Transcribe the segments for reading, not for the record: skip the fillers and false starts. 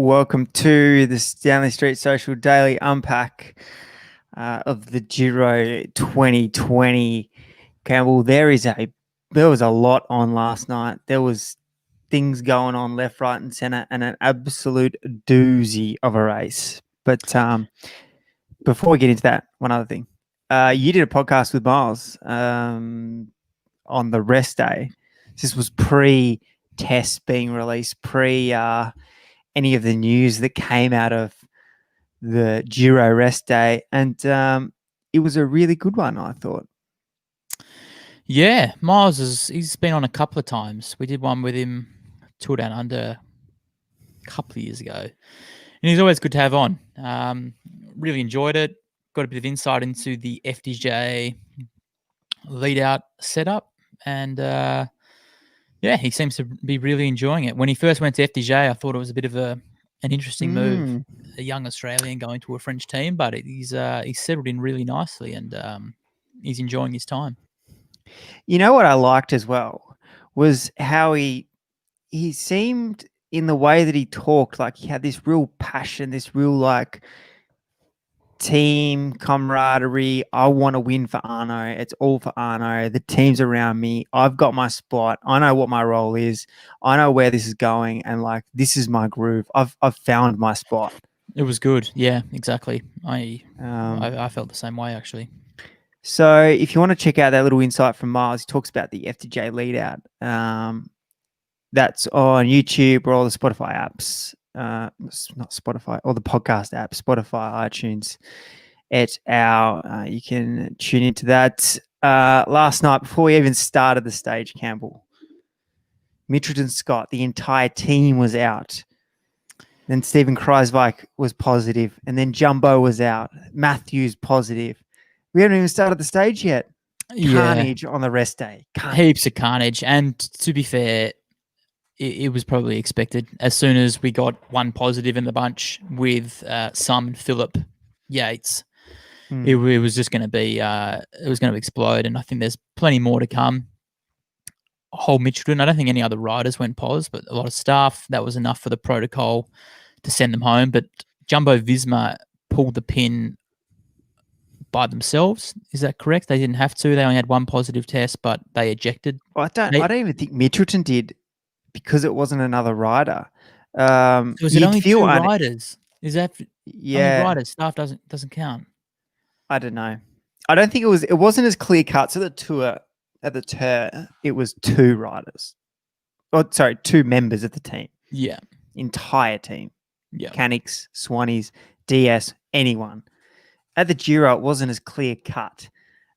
Welcome to the Stanley Street Social Daily Unpack of the Giro 2020. Campbell, there was a lot on last night. There was things going on left, right, and centre, and an absolute doozy of a race. But before we get into that, one other thing. You did a podcast with Miles on the rest day. This was pre-test being released, any of the news that came out of the Giro rest day, and it was a really good one, I thought. Yeah, he's been on a couple of times. We did one with him, Tour Down Under, a couple of years ago, and he's always good to have on. Really enjoyed it. Got a bit of insight into the FDJ lead out setup, and he seems to be really enjoying it. When he first went to FDJ, I thought it was a bit of an interesting move, a young Australian going to a French team, but he's settled in really nicely, and he's enjoying his time. You know what I liked as well was how he seemed, in the way that he talked, like he had this real passion, this real like team camaraderie. I want to win for Arno. It's all for Arno. The team's around me. I've got my spot. I know what my role is. I know where this is going, and like this is my groove. I've found my spot. It was good. Yeah, exactly. I felt the same way, actually. So if you want to check out that little insight from Miles, he talks about the FDJ lead out. That's on YouTube or all the Spotify apps. Not Spotify, all the podcast apps, Spotify, iTunes, you can tune into that. Last night, before we even started the stage, Campbell, Mitchelton Scott, the entire team was out. Then Stephen Kreiswijk was positive, and then Jumbo was out. Matthews positive. We haven't even started the stage yet. Carnage on the rest day. Heaps of carnage. And to be fair, it was probably expected. As soon as we got one positive in the bunch with Simon Phillip Yates, it was just going to be explode. And I think there's plenty more to come. Whole Mitchelton, I don't think any other riders went pos, but a lot of staff. That was enough for the protocol to send them home. But Jumbo Visma pulled the pin by themselves. Is that correct? They didn't have to. They only had one positive test, but they ejected. I don't even think Mitchelton did, because it wasn't another rider. Was it only two riders? Is that only riders? Staff doesn't count. I don't know. I don't think it wasn't as clear cut. So at the Tour, it was two riders. Oh, sorry, two members of the team. Yeah. Entire team. Yeah. Mechanics, Swannies, DS, anyone. At the Giro, it wasn't as clear cut.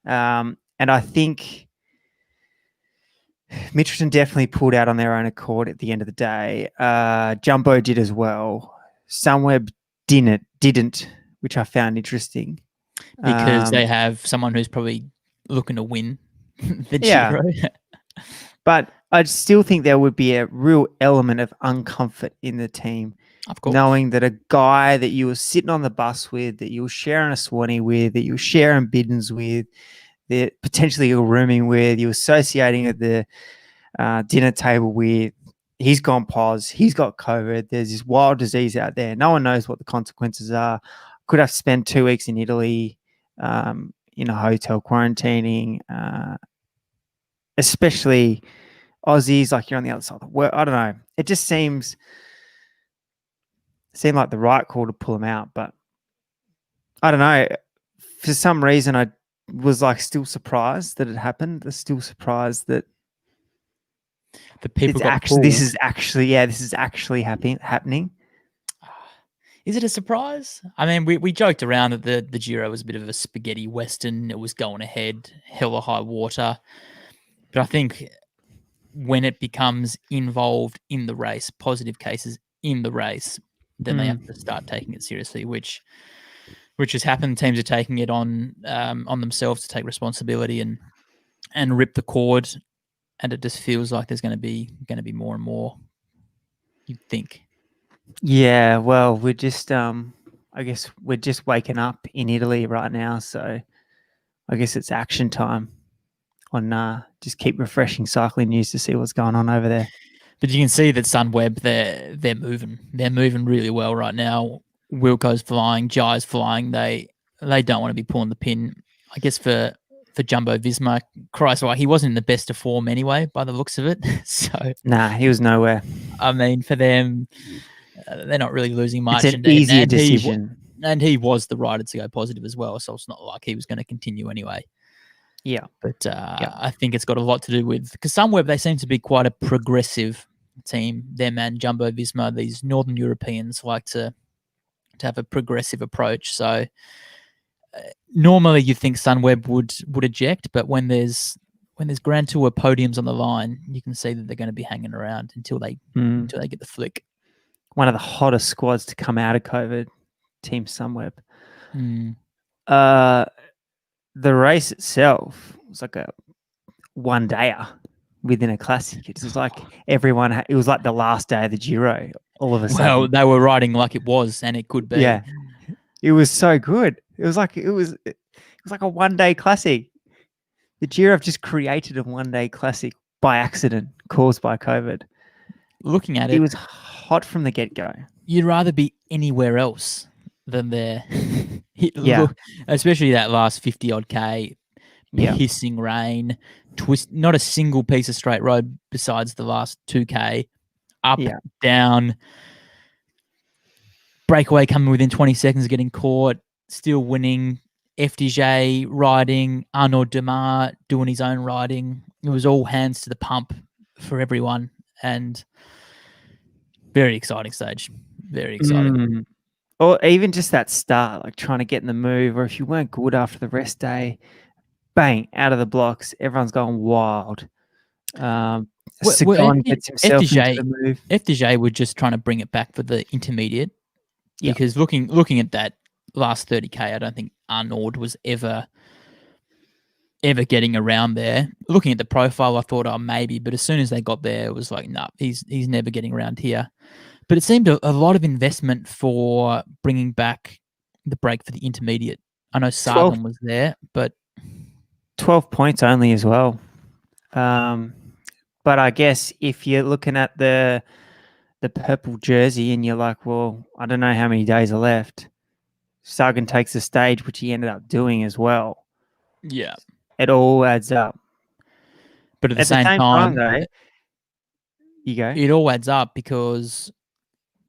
And I think Mitchelton definitely pulled out on their own accord at the end of the day. Jumbo did as well. Sunweb didn't, which I found interesting. Because they have someone who's probably looking to win the Giro. But I still think there would be a real element of uncomfort in the team. Of course. Knowing that a guy that you were sitting on the bus with, that you were sharing a Swanee with, that you were sharing biddens with, that potentially you were rooming with, you were associating at the dinner table with, he's gone pos, he's got COVID, there's this wild disease out there. No one knows what the consequences are. Could have to spend 2 weeks in Italy in a hotel quarantining, especially Aussies, like you're on the other side of the world. I don't know. It just seemed like the right call to pull him out, but I don't know. For some reason, I was like still surprised that it happened. I'm still surprised that the people this is actually happening. Is it a surprise? I mean, we joked around that the Giro was a bit of a spaghetti western. It was going ahead, hella high water. But I think when it becomes involved in the race, positive cases in the race, then they have to start taking it seriously, which has happened. Teams are taking it on themselves to take responsibility and rip the cord, and it just feels like there's going to be more and more. You'd think. Yeah, well, we're just I guess we're just waking up in Italy right now, so I guess it's action time on just keep refreshing cycling news to see what's going on over there. But you can see that Sunweb, they're moving. They're moving really well right now. Wilco's flying, Jai's flying. They don't want to be pulling the pin. I guess for Jumbo Visma, Christ, well, he wasn't in the best of form anyway, by the looks of it. So Nah, he was nowhere. I mean, for them, they're not really losing much. It's an easier decision. And he was the rider to go positive as well, so it's not like he was going to continue anyway. Yeah. But I think it's got a lot to do with, because Sunweb, they seem to be quite a progressive team. Them and Jumbo Visma, these Northern Europeans like to have a progressive approach. So normally you think Sunweb would eject, but when there's Grand Tour podiums on the line, you can see that they're going to be hanging around until they get the flick. One of the hottest squads to come out of COVID, Team Sunweb. The race itself was like a one-dayer within a classic. It was like it was like the last day of the Giro all of a sudden. Well, they were riding like it was, and it could be. Yeah. It was so good. It was like a one-day classic. The Giro just created a one-day classic by accident caused by COVID. Looking at it, it was hot from the get-go. You'd rather be anywhere else than there. Yeah. Especially that last 50 odd K, hissing rain, not a single piece of straight road besides the last 2K, up, down, breakaway coming within 20 seconds, getting caught, still winning, FDJ riding, Arnaud Demar doing his own riding. It was all hands to the pump for everyone, and very exciting stage. Very exciting. Or even just that start, like trying to get in the move, or if you weren't good after the rest day, bang, out of the blocks. Everyone's going wild. Sagan gets himself into the move. FDJ were just trying to bring it back for the intermediate, because looking at that last 30K, I don't think Arnaud was ever getting around there. Looking at the profile, I thought, oh, maybe, but as soon as they got there, it was like, no, he's never getting around here. But it seemed a lot of investment for bringing back the break for the intermediate. I know Sagan was there, but 12 points only as well. But I guess if you're looking at the purple jersey and you're like, well, I don't know how many days are left. Sagan takes the stage, which he ended up doing as well. Yeah. It all adds up. But at the same time though, you go. It all adds up because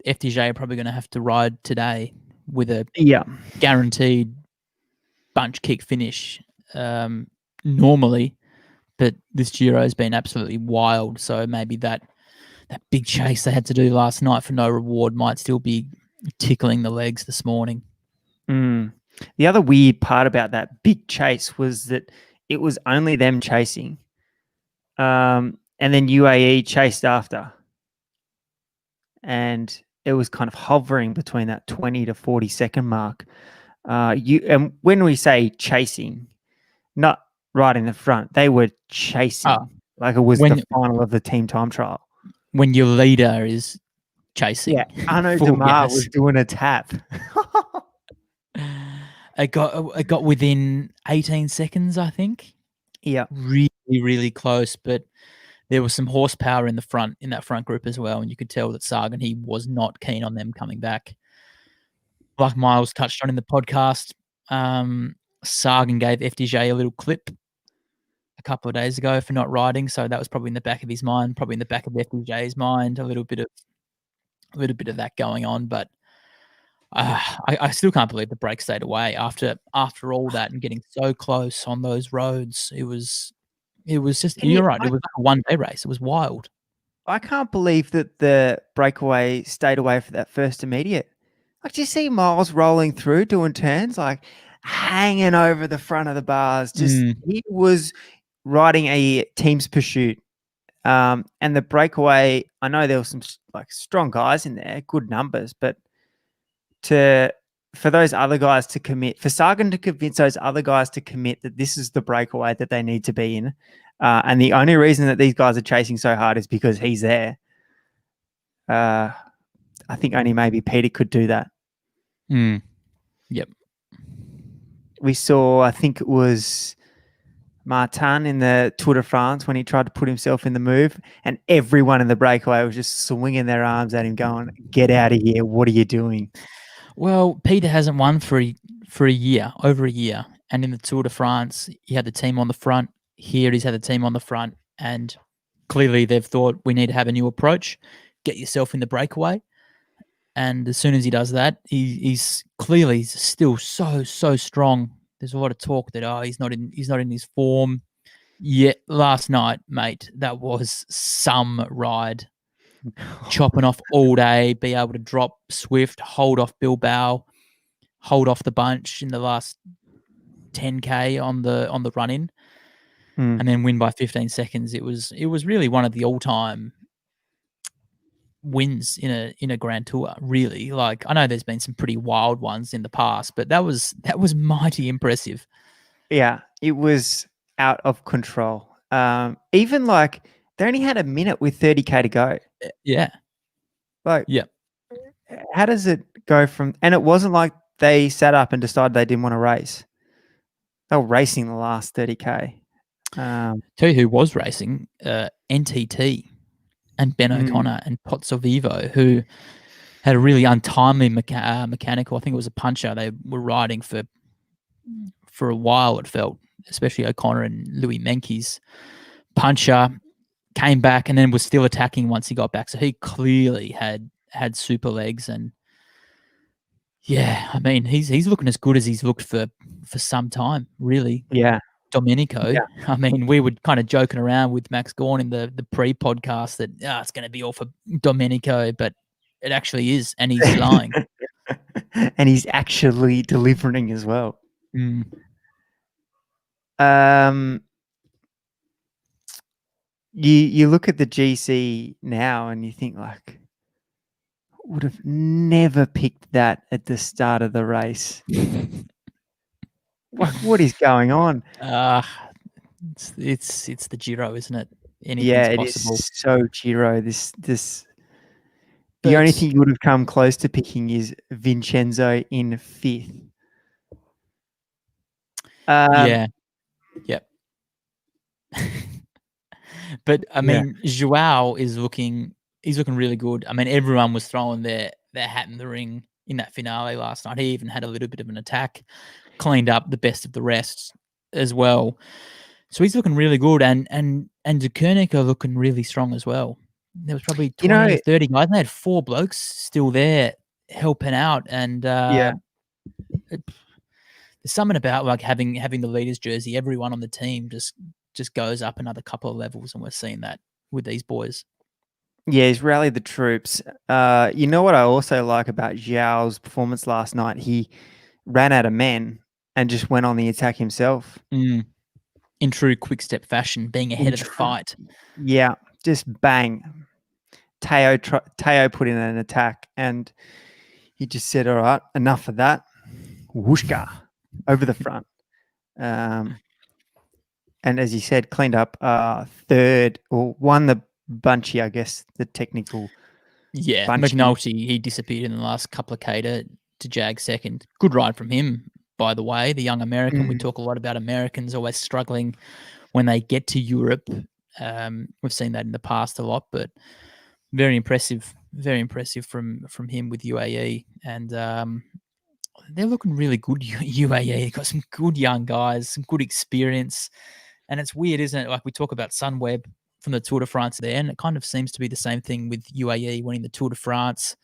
FDJ are probably going to have to ride today with a guaranteed bunch kick finish normally, but this Giro has been absolutely wild. So maybe that big chase they had to do last night for no reward might still be tickling the legs this morning. The other weird part about that big chase was that it was only them chasing, and then UAE chased after, and it was kind of hovering between that 20 to 40 second mark. And when we say chasing, not right in the front, they were chasing like it was the final of the team time trial. When your leader is chasing, Arnaud Demar was doing a tap. It got within 18 seconds, I think. Yeah, really, really close, but there was some horsepower in that front group as well, and you could tell that Sagan, he was not keen on them coming back. Like Miles touched on in the podcast, Sagan gave FDJ a little clip a couple of days ago for not riding, so that was probably in the back of his mind, probably in the back of FDJ's mind, a little bit of that going on, but I still can't believe the break stayed away after all that and getting so close on those roads. It was just, you're right, it was like a one-day race. It was wild. I can't believe that the breakaway stayed away for that first immediate. Like, do you see Miles rolling through, doing turns, like hanging over the front of the bars? He was riding a team's pursuit. And the breakaway, I know there were some like strong guys in there, good numbers, but for those other guys to commit, for Sagan to convince those other guys to commit that this is the breakaway that they need to be in, and the only reason that these guys are chasing so hard is because he's there. I think only maybe Peter could do that. Yep. We saw, I think it was Martin in the Tour de France when he tried to put himself in the move, and everyone in the breakaway was just swinging their arms at him, going, "Get out of here! What are you doing?" Well, Peter hasn't won for a year, over a year, and in the Tour de France, he had the team on the front. Here, he's had the team on the front, and clearly they've thought we need to have a new approach. Get yourself in the breakaway, and as soon as he does that, he's clearly still so strong. There's a lot of talk that he's not in his form. Yet last night, mate, that was some ride. Chopping off all day, be able to drop Swift, hold off Bilbao, hold off the bunch in the last 10K on the run in, and then win by 15 seconds. It was really one of the all-time wins in a Grand Tour, really. Like, I know there's been some pretty wild ones in the past, but that was mighty impressive. Yeah, it was out of control. Even like they only had a minute with 30K to go. Yeah. Like, Yeah. how does it go from? And it wasn't like they sat up and decided they didn't want to race. They were racing the last 30K. Tell you who was racing, NTT and Ben O'Connor and Pozzovivo, who had a really untimely mechanical. I think it was a puncher. They were riding for a while, it felt, especially O'Connor and Louis Menkes. Puncher came back and then was still attacking once he got back. So he clearly had super legs. And yeah, I mean, he's looking as good as he's looked for some time, really. Yeah. Domenico. Yeah. I mean, we were kind of joking around with Max Gorn in the pre-podcast that it's going to be all for Domenico, but it actually is, and he's flying. And he's actually delivering as well. Mm. You look at the GC now and you think, like, would have never picked that at the start of the race. What is going on? It's the Giro, isn't it? Anything's possible. It is so Giro. The only thing you would have come close to picking is Vincenzo in 5th. Yeah. Yep. But I mean, Joao is looking really good. I mean, everyone was throwing their hat in the ring in that finale last night. He even had a little bit of an attack, cleaned up the best of the rest as well. So he's looking really good, and De Koenig are looking really strong as well. There was probably 20 or 30 guys. And they had 4 blokes still there helping out, and there's something about like having the leaders jersey. Everyone on the team just goes up another couple of levels, and we're seeing that with these boys. Yeah, he's rallied the troops. You know what I also like about Zhao's performance last night? He ran out of men and just went on the attack himself. In true quick-step fashion, being ahead of the fight. Yeah, just bang. Teo put in an attack, and he just said, all right, enough of that. Whooshka, over the front. And as he said, cleaned up 3rd, or won the bunchy, I guess, the technical. Yeah, bunchy. McNulty, he disappeared in the last couple of K to Jag second. Good ride from him, by the way, the young American. We talk a lot about Americans always struggling when they get to Europe. We've seen that in the past a lot, but very impressive from him with UAE. And they're looking really good, UAE. They've got some good young guys, some good experience. And it's weird, isn't it? Like, we talk about Sunweb from the Tour de France there, and it kind of seems to be the same thing with UAE winning the Tour de France.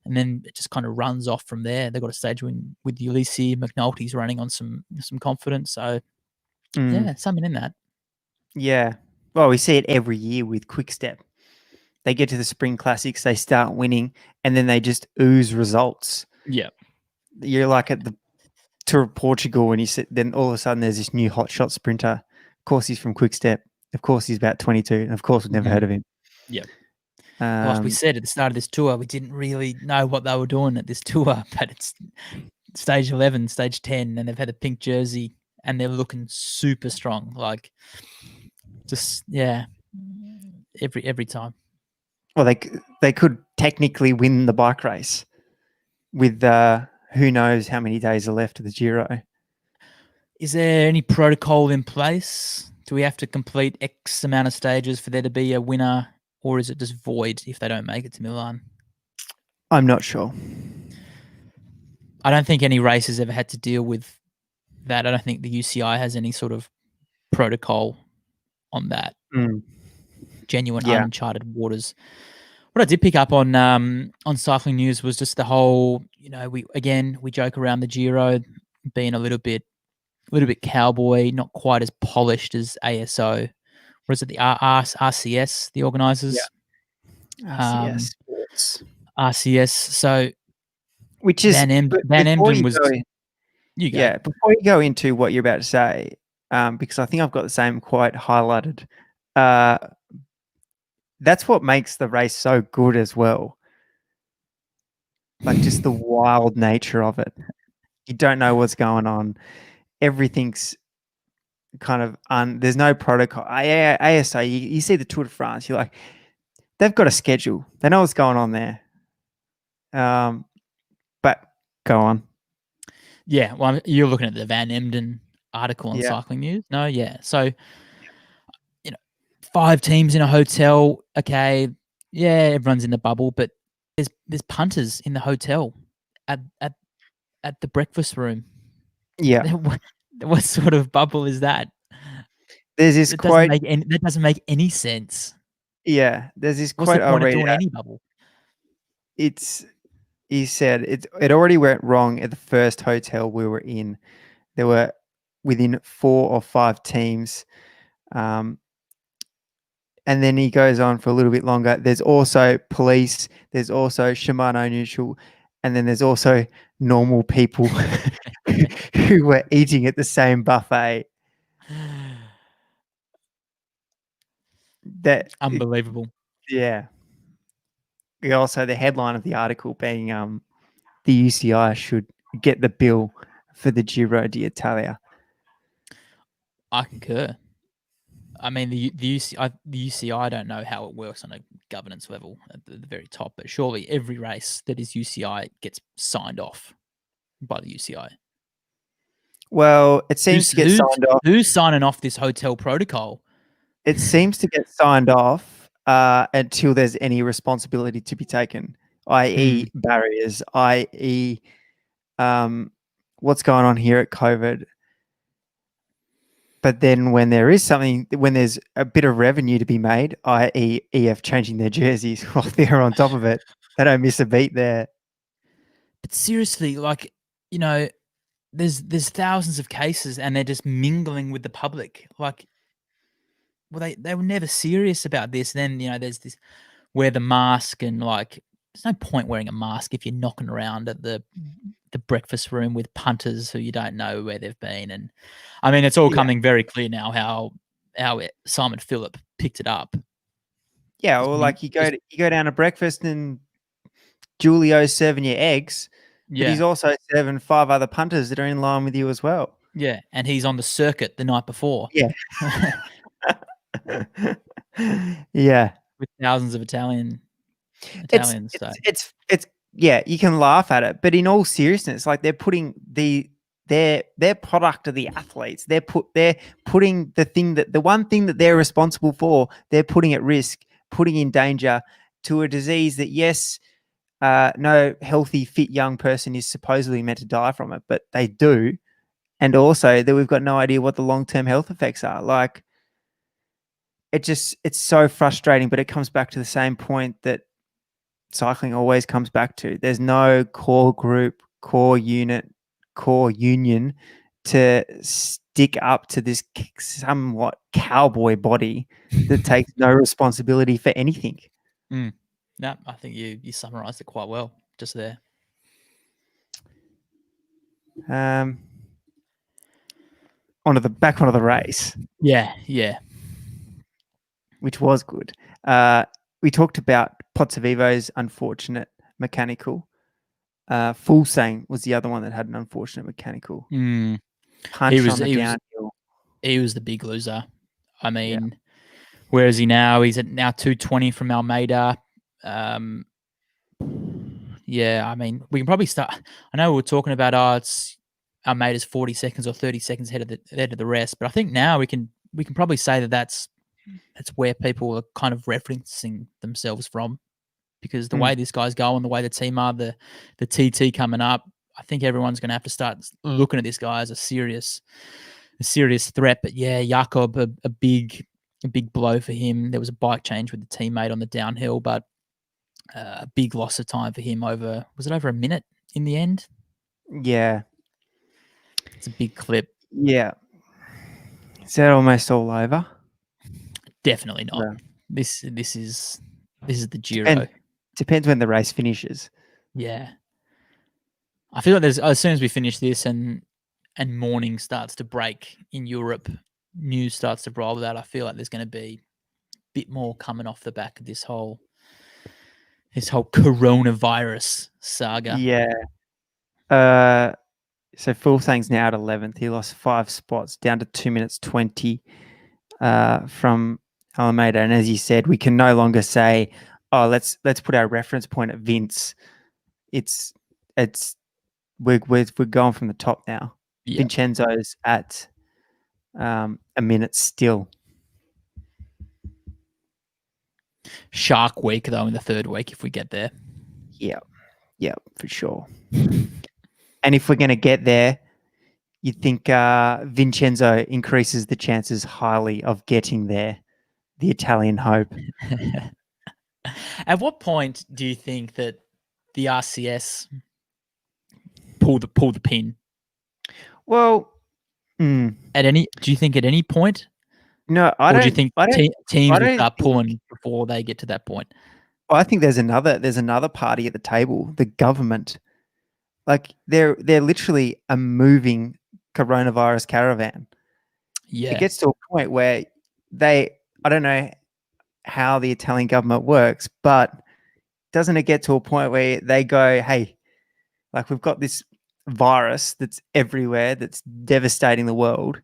And then it just kind of runs off from there. They've got a stage win with Ulysses. McNulty's running on some confidence. So, yeah, something in that. Yeah. Well, we see it every year with Quick-Step. They get to the Spring Classics, they start winning, and then they just ooze results. Yeah. You're like at the Tour of Portugal, and then all of a sudden there's this new hotshot sprinter. Of course, he's from Quick-Step. Of course, he's about 22. And of course, we've never heard of him. Yeah. Like we said at the start of this tour, we didn't really know what they were doing at this tour, but it's stage 11, stage 10, and they've had a pink jersey, and they're looking super strong. Like, just, yeah, every time. Well, they could technically win the bike race with who knows how many days are left of the Giro. Is there any protocol in place? Do we have to complete X amount of stages for there to be a winner, or is it just void if they don't make it to Milan? I'm not sure. I don't think any race has ever had to deal with that. I don't think the UCI has any sort of protocol on that. Mm. Genuine Yeah. uncharted waters. What I did pick up on cycling news was just the whole, we joke around the Giro being a little bit cowboy, not quite as polished as ASO. What is it? The RCS, the organisers. Yeah. RCS Sports. RCS. So Which is Van before Emden you was. go, You go. yeah, before you go into what you're about to say, because I think I've got the same quote highlighted. That's what makes the race so good as well. Like just the wild nature of it. You don't know what's going on. Everything's kind of there's no protocol. ASA, you see the Tour de France, you're like, they've got a schedule. They know what's going on there. But go on. Yeah, well, you're looking at the Van Emden article on Cycling News. No, yeah. So, 5 teams in a hotel. Okay, yeah, everyone's in the bubble, but there's punters in the hotel at the breakfast room. Yeah. What sort of bubble is that? There's this quote. That doesn't make any sense. Yeah, there's this What's quote the I'll point of read doing out. any bubble? He said it already went wrong at the first hotel we were in. There were within 4 or 5 teams. And then he goes on for a little bit longer. There's also police. There's also Shimano neutral. And then there's also normal people who were eating at the same buffet. Unbelievable. Yeah. Also, the headline of the article being the UCI should get the bill for the Giro d'Italia. I concur. I mean, the UCI, I don't know how it works on a governance level at the very top, but surely every race that is UCI gets signed off by the UCI. Well, it seems to get signed off. Who's signing off this hotel protocol? It seems to get signed off until there's any responsibility to be taken, i.e. barriers, i.e. What's going on here at COVID. But then when there is something, when there's a bit of revenue to be made, i.e. EF changing their jerseys while they're on top of it, they don't miss a beat there. But seriously, like, there's thousands of cases and they're just mingling with the public. Like, well, they were never serious about this. Then, there's this wear the mask and like, there's no point wearing a mask if you're knocking around at the breakfast room with punters who you don't know where they've been. And I mean, it's all coming very clear now how Simon Phillip picked it up. Yeah, or like you go down to breakfast and Julio's serving you eggs, but he's also serving 5 other punters that are in line with you as well. Yeah, and he's on the circuit the night before. Yeah. Yeah. With thousands of Italians. It's yeah, you can laugh at it, but in all seriousness, like they're putting their product of the athletes. They're putting the one thing that they're responsible for, they're putting at risk, putting in danger to a disease that, yes, no healthy, fit young person is supposedly meant to die from it, but they do. And also that we've got no idea what the long-term health effects are. Like, it's so frustrating, but it comes back to the same point that cycling always comes back to. There's no core group, core unit, core union to stick up to this somewhat cowboy body that takes no responsibility for anything. No, I think you summarized it quite well just there. Onto the race. Yeah. Which was good. We talked about Pozzovivo's unfortunate mechanical. Fulsang was the other one that had an unfortunate mechanical. Punch on the downhill. He was the big loser. I mean, where is he now? He's at now 220 from Almeida. Yeah, I mean, we can probably start. I know we were talking about, it's our mate is 40 seconds or 30 seconds ahead of the rest. But I think now we can probably say that that's where people are kind of referencing themselves from, because the way this guy's going, the way the team are, the TT coming up, I think everyone's going to have to start looking at this guy as a serious threat. But yeah, Jakob, a big blow for him. There was a bike change with the teammate on the downhill, but a big loss of time for him. Was it over a minute in the end? Yeah. It's a big clip. Yeah. Is that almost all over? Definitely not. Yeah. This is the Giro. Depends when the race finishes. Yeah. I feel like as soon as we finish this and morning starts to break in Europe, news starts to roll that, I feel like there's going to be a bit more coming off the back of this whole coronavirus saga. Yeah. So Fulthang's now at 11th. He lost 5 spots down to 2 minutes 20 from Alameda. And as you said, we can no longer say, "Oh, let's put our reference point at Vince." We're going from the top now. Yeah. Vincenzo's at a minute still. Shark week though in the third week if we get there. Yeah, for sure. And if we're going to get there, you think Vincenzo increases the chances highly of getting there, the Italian hope. At what point do you think that the RCS pull the pin? Well, do you think at any point? No, I don't. Do you think teams will start pulling before they get to that point? I think there's another party at the table, the government. Like they're literally a moving coronavirus caravan. Yeah. It gets to a point where I don't know how the Italian government works, but doesn't it get to a point where they go, hey, like we've got this virus that's everywhere, that's devastating the world,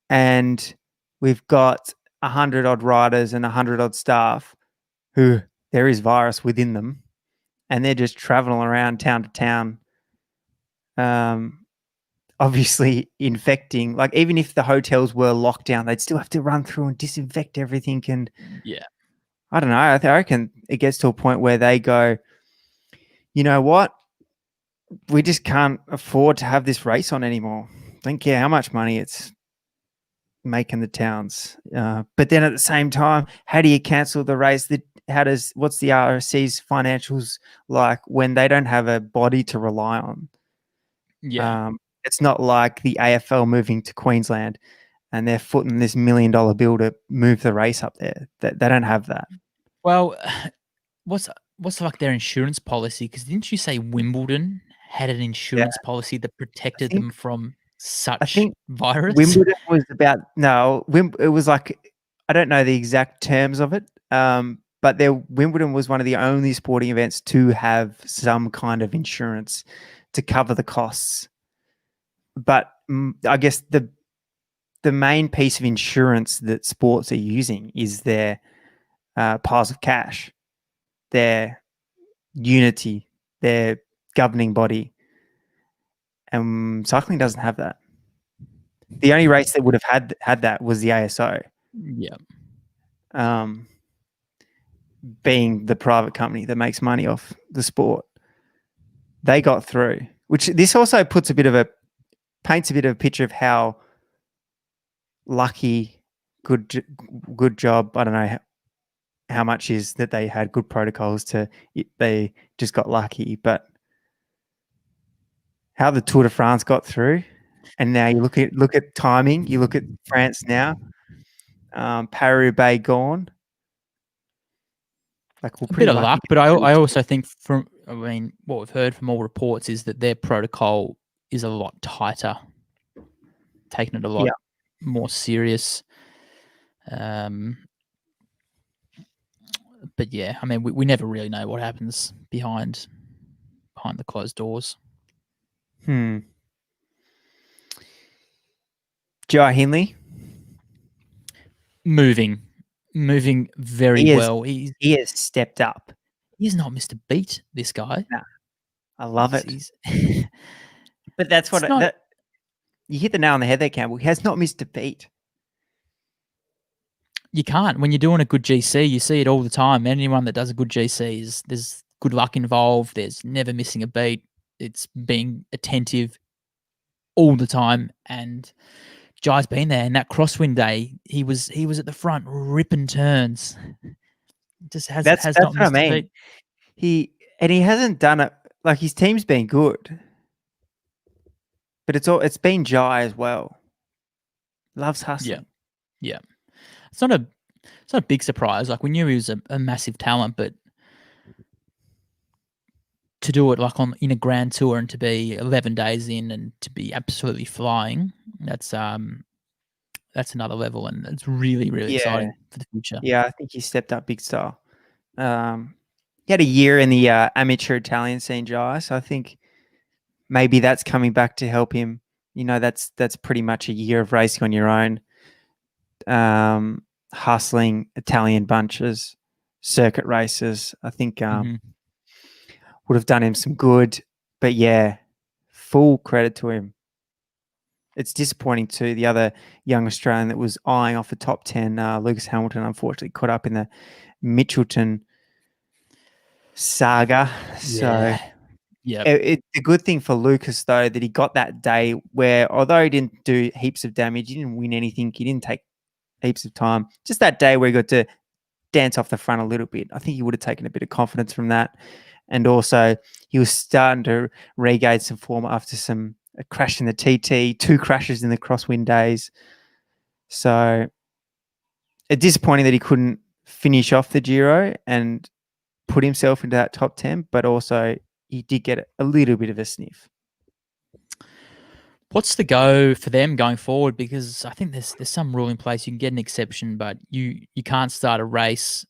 and we've got 100 odd riders and 100 odd staff who there is virus within them, and they're just traveling around town to town, obviously infecting. Like even if the hotels were locked down, they'd still have to run through and disinfect everything. And yeah, I don't know. I reckon it gets to a point where they go, you know what? We just can't afford to have this race on anymore. Don't care how much money it's making the towns. But then at the same time, how do you cancel the race? What's the RSC's financials like when they don't have a body to rely on? Yeah. It's not like the AFL moving to Queensland and they're footing this $1 million bill to move the race up there. They don't have that. Well, what's like their insurance policy? Because didn't you say Wimbledon had an insurance policy that protected them from such virus? Wimbledon was it was like, I don't know the exact terms of it, but Wimbledon was one of the only sporting events to have some kind of insurance to cover the costs. But I guess the main piece of insurance that sports are using is their piles of cash, their unity, their governing body. And cycling doesn't have that. The only race that would have had that was the ASO. Yeah. Being the private company that makes money off the sport. They got through, which this also paints a bit of a picture of how lucky, good job. I don't know how much is that they had good protocols they just got lucky, but how the Tour de France got through, and now you look at timing. You look at France now, Paris-Roubaix gone. Like a bit of luck, but I also think what we've heard from all reports is that their protocol is a lot tighter, taking it a lot more serious. But yeah, I mean, we never really know what happens behind the closed doors. Jai Hindley moving very well. He has stepped up. He's not Mr. Beat, this guy. No, I love it. But that's you hit the nail on the head there, Campbell. He has not missed a beat. You can't. When you're doing a good GC, you see it all the time. Anyone that does a good GC there's good luck involved. There's never missing a beat. It's being attentive all the time. And Jai's been there. And that crosswind day, he was at the front ripping turns. Just has That's not what I missed a mean. beat. He hasn't done it. Like, his team's been good, but it's been Jai as well. Loves hustling. Yeah. It's not a big surprise. Like, we knew he was a massive talent, but to do it like in a grand tour and to be 11 days in and to be absolutely flying, that's another level, and it's really, really exciting for the future. Yeah, I think he stepped up big style. He had a year in the amateur Italian scene, Jai, so I think maybe that's coming back to help him. You know, that's pretty much a year of racing on your own, hustling Italian bunches, circuit races. I think would have done him some good. But yeah, full credit to him. It's disappointing too. The other young Australian that was eyeing off the top 10, Lucas Hamilton, unfortunately caught up in the Mitchelton saga. So yeah, it's a good thing for Lucas, though, that he got that day where, although he didn't do heaps of damage, he didn't win anything, he didn't take heaps of time, just that day where he got to dance off the front a little bit. I think he would have taken a bit of confidence from that. And also, he was starting to regain some form after a crash in the TT, 2 crashes in the crosswind days. So it's disappointing that he couldn't finish off the Giro and put himself into that top 10, but also he did get a little bit of a sniff. What's the go for them going forward? Because I think there's some rule in place. You can get an exception, but you can't start a race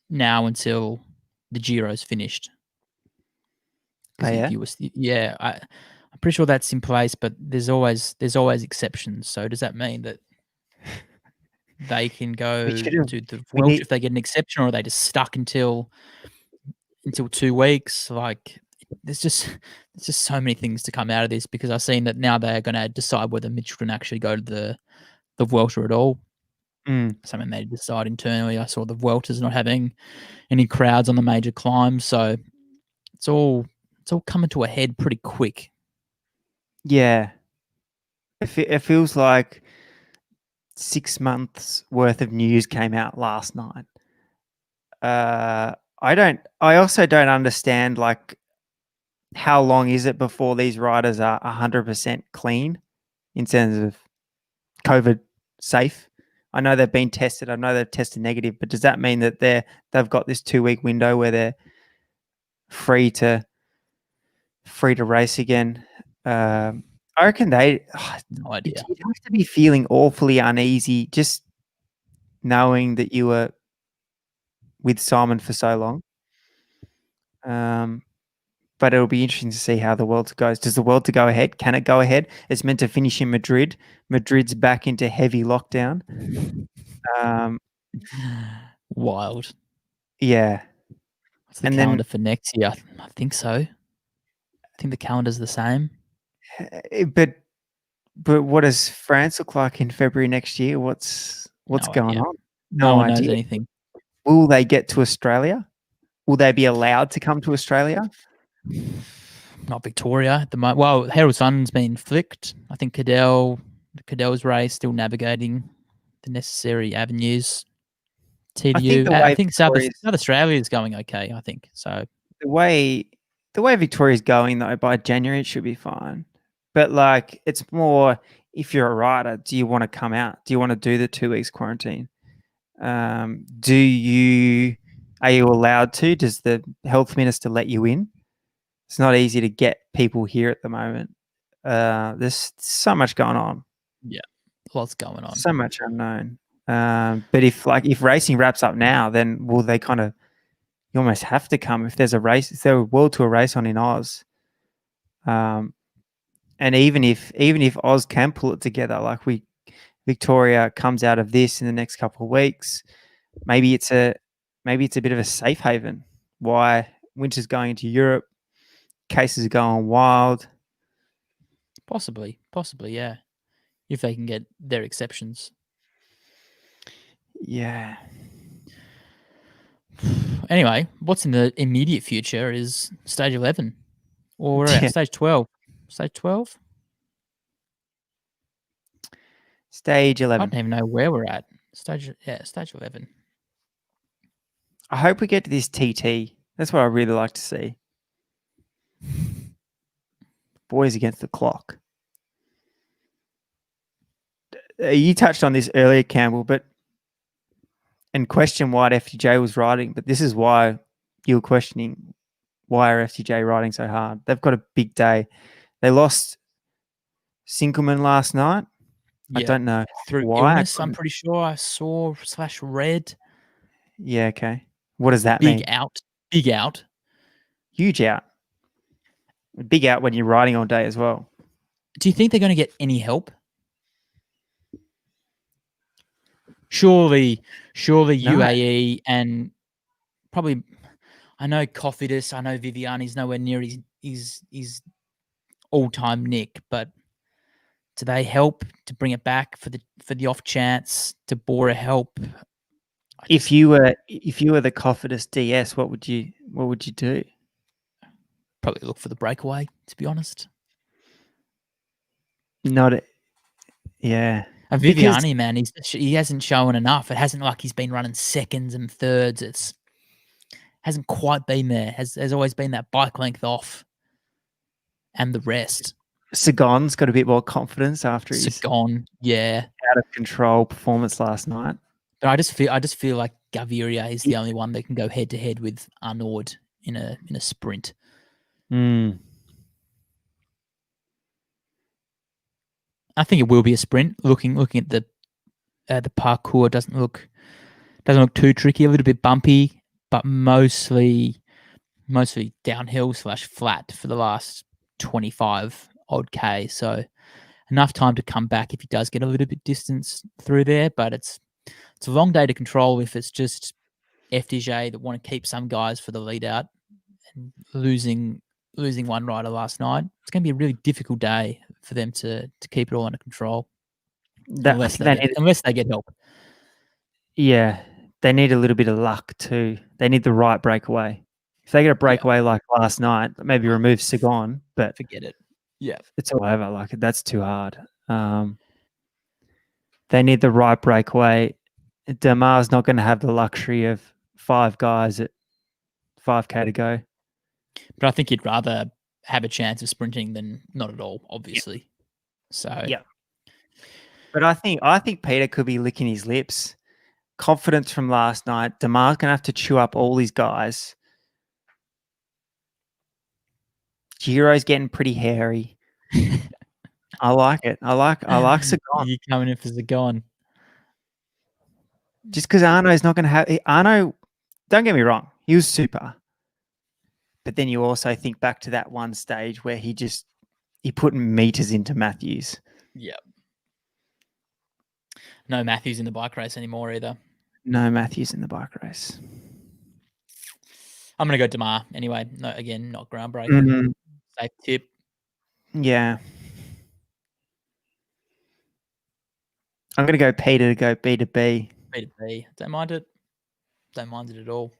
now until the Giro's finished. Oh, yeah? I'm pretty sure that's in place, but there's always exceptions. So does that mean that they can go to the Welsh if they get an exception, or are they just stuck until 2 weeks? Like, there's just so many things to come out of this, because I've seen that now they're going to decide whether Mitchell can actually go to the Welter at all. Something they decide internally. I saw the Welter's not having any crowds on the major climbs, so it's all coming to a head pretty quick. Yeah. It feels like 6 months worth of news came out last night. I also don't understand, like, how long is it before these riders are 100% clean in terms of COVID safe? I know they've been tested. I know they've tested negative, but does that mean that they've got this 2-week window where they're free to race again? I reckon no idea. You'd have to be feeling awfully uneasy just knowing that you were with Simon for so long. But it'll be interesting to see how the World goes. Does the World go ahead? Can it go ahead? It's meant to finish in Madrid. Madrid's back into heavy lockdown. Wild. Yeah. What's the calendar for next year? I think so. I think the calendar's the same. But what does France look like in February next year? What's going on? No one knows anything. Will they get to Australia? Will they be allowed to come to Australia? Not Victoria at the moment. Well, Herald Sun's been flicked. I think Cadell's race still navigating the necessary avenues. TDU. I think South Australia is going okay. I think so. The way Victoria's going, though, by January it should be fine. But, like, it's more, if you're a rider, do you want to come out? Do you want to do the 2 weeks quarantine? Are you allowed to? Does the health minister let you in? It's not easy to get people here at the moment. There's so much going on. Yeah, lots going on. So much unknown. But if racing wraps up now, then will they kind of? You almost have to come if there's a race. If there's a World Tour race on in Oz. And even if Oz can pull it together, like Victoria comes out of this in the next couple of weeks, maybe it's a bit of a safe haven. Why winter's going into Europe, cases are going wild. Possibly, yeah. If they can get their exceptions. Yeah. Anyway, what's in the immediate future is stage 11. Or we're at Yeah. stage 12. Stage 12? Stage I 11. don't even know where we're at. Stage 11. I hope we get to this TT. That's what I really like to see. Boys against the clock. You touched on this earlier, Campbell, and questioned why FTJ was riding, but this is why you were questioning why are FTJ riding so hard. They've got a big day. They lost Sinkelman last night. I don't know Through why. illness, I'm pretty sure I saw /red. Yeah, okay. What does that Big mean? out. Big out. Huge out. Big out when you're riding all day as well. Do you think they're going to get any help? Surely No. UAE and probably, I know Cofidis, I know Viviani's nowhere near his all-time nick, but do they help to bring it back for the off chance? To Bora help? If you were the Cofidis DS, what would you do? Probably look for the breakaway, to be honest. Yeah. Viviani, man, he hasn't shown enough. It hasn't like he's been running seconds and thirds. It's hasn't quite been there. Has always been that bike length off, and the rest. Sagan's got a bit more confidence after his Sagan, yeah, out of control performance last night. But I just feel like Gaviria is the only one that can go head to head with Arnaud in a sprint. Mm. I think it will be a sprint. Looking at the parkour doesn't look too tricky. A little bit bumpy, but mostly downhill / flat for the last 25 odd K. So enough time to come back if he does get a little bit distance through there. But it's a long day to control if it's just FDJ that want to keep some guys for the lead out and losing one rider last night. It's going to be a really difficult day for them to keep it all under control. Unless they get help. Yeah, they need a little bit of luck too. They need the right breakaway. If they get a breakaway like last night, maybe remove Sagan, but forget it. Yeah, it's all over. Like that's too hard. They need the right breakaway. Damar's not going to have the luxury of 5 guys at 5K to go. But I think he'd rather have a chance of sprinting than not at all, obviously. Yep. So yeah. But I think Peter could be licking his lips. Confidence from last night. Damar's going to have to chew up all these guys. Giro's getting pretty hairy. I like it. I like Sagan. You're coming in for Sagan. Just because Arnaud's not going to have Arnaud. Don't get me wrong, he was super. But then you also think back to that one stage where he put meters into Matthews. Yeah. No Matthews in the bike race anymore either. No Matthews in the bike race. I'm going to go Damar anyway. No, again, not groundbreaking. Mm-hmm. Safe tip. Yeah. I'm going to go Peter to go B to B. B to B. Don't mind it. Don't mind it at all.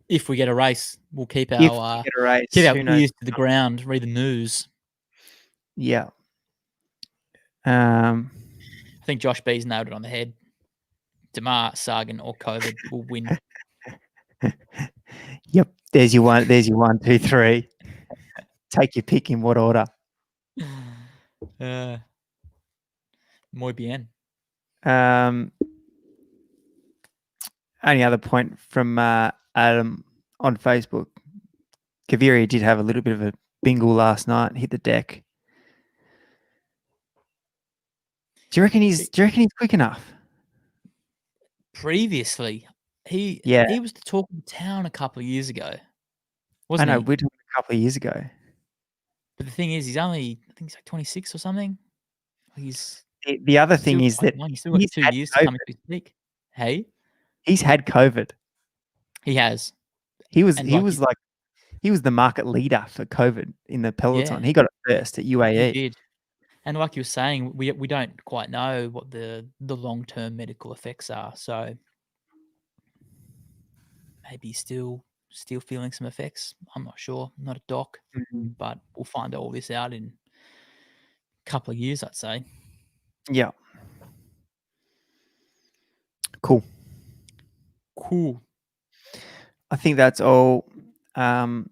If we get a race, we'll keep our ears to the ground, read the news. Yeah. I think Josh B's nailed it on the head. Damar, Sagan, or COVID will win. Yep. There's your one. There's your 1, 2, 3. Take your pick in what order. Muy bien. Only other point from Adam on Facebook. Gaviria did have a little bit of a bingle last night, hit the deck. Do you reckon he's quick enough? Previously, he was the talk of the town a couple of years ago. Wasn't he? We're talking a couple of years ago. But the thing is, he's only, I think he's like 26 or something. The other thing is that he's still got 2 years to come into his peak. Hey? He's had COVID. He has. He was he was the market leader for COVID in the peloton. Yeah. He got it first at He UAE. did. And like you were saying, we don't quite know what the long-term medical effects are. So maybe still feeling some effects. I'm not sure. I'm not a doc, but we'll find all this out in a couple of years, I'd say. Yeah. Cool. I think that's all. Thanks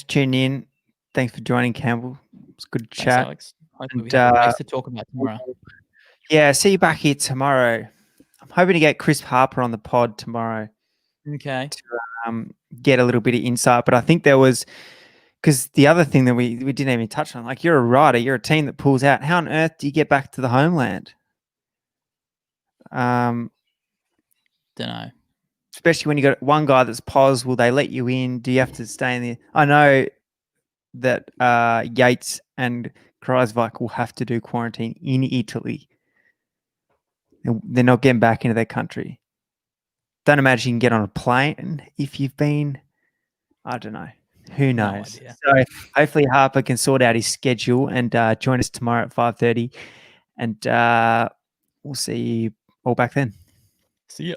for tuning in. Thanks for joining, Campbell. It's good to Thanks, chat. Alex. Hopefully we have a race to talk about tomorrow. Yeah, see you back here tomorrow. I'm hoping to get Chris Harper on the pod tomorrow Okay. to get a little bit of insight. But I think there was, because the other thing that we didn't even touch on, like, you're a rider, you're a team that pulls out. How on earth do you get back to the homeland? Don't know. Especially when you got one guy that's pos, will they let you in? Do you have to stay in there? I know that Yates and Kreisvik will have to do quarantine in Italy. They're not getting back into their country. Don't imagine you can get on a plane if you've been, I don't know. Who knows? No idea. So hopefully Harper can sort out his schedule and join us tomorrow at 5:30. And we'll see you all back then. See ya.